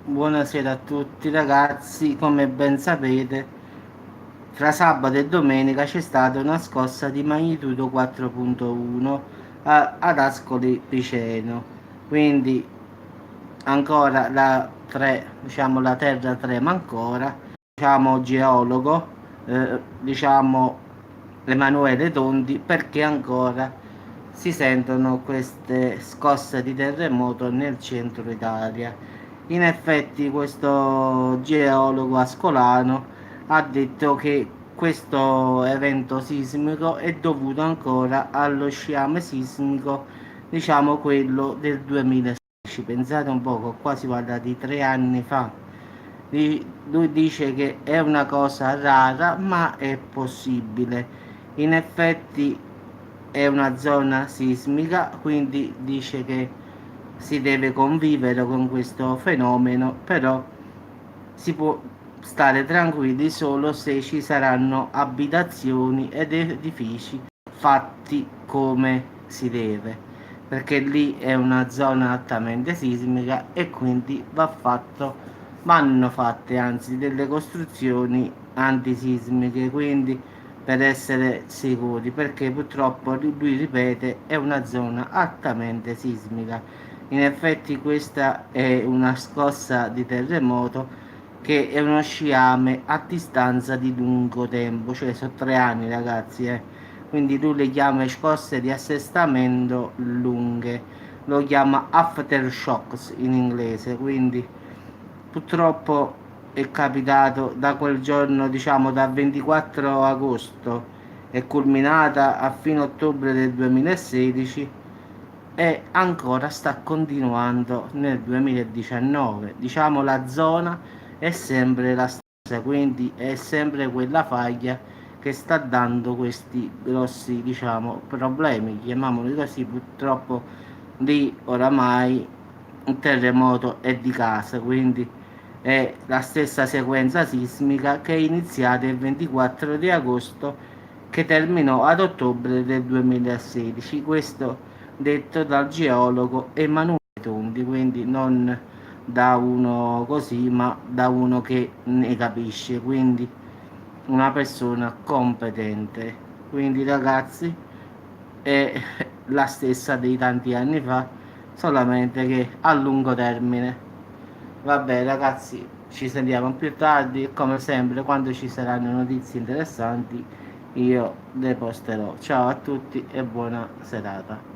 Buonasera a tutti ragazzi, come ben sapete, tra sabato e domenica c'è stata una scossa di magnitudo 4.1 ad Ascoli Piceno, quindi ancora la 3, diciamo la terra trema ancora, diciamo geologo, diciamo Emanuele Tondi, perché ancora si sentono queste scosse di terremoto nel centro Italia. In effetti questo geologo ascolano ha detto che questo evento sismico è dovuto ancora allo sciame sismico, diciamo quello del 2016. Pensate un poco, qua si parla di 3 anni fa. Lui dice che è una cosa rara, ma è possibile. In effetti è una zona sismica, quindi dice che si deve convivere con questo fenomeno, però si può stare tranquilli solo se ci saranno abitazioni ed edifici fatti come si deve, perché lì è una zona altamente sismica e quindi vanno fatte anzi delle costruzioni antisismiche, quindi per essere sicuri, perché purtroppo lui ripete è una zona altamente sismica. In effetti questa è una scossa di terremoto che è uno sciame a distanza di lungo tempo, cioè sono 3 anni ragazzi, quindi lui le chiama scosse di assestamento lunghe, lo chiama aftershocks in inglese, quindi purtroppo è capitato da quel giorno, diciamo dal 24 agosto, è culminata a fine ottobre del 2016 e ancora sta continuando nel 2019. Diciamo la zona è sempre la stessa, quindi è sempre quella faglia che sta dando questi grossi, diciamo, problemi, chiamiamoli così. Purtroppo lì oramai un terremoto è di casa, quindi è la stessa sequenza sismica che è iniziata il 24 di agosto che terminò ad ottobre del 2016. Questo detto dal geologo Emanuele Tondi, quindi non da uno così, ma da uno che ne capisce, quindi una persona competente. Quindi ragazzi, è la stessa dei tanti anni fa, solamente che a lungo termine. Vabbè ragazzi, ci sentiamo più tardi e come sempre quando ci saranno notizie interessanti io le posterò. Ciao a tutti e buona serata.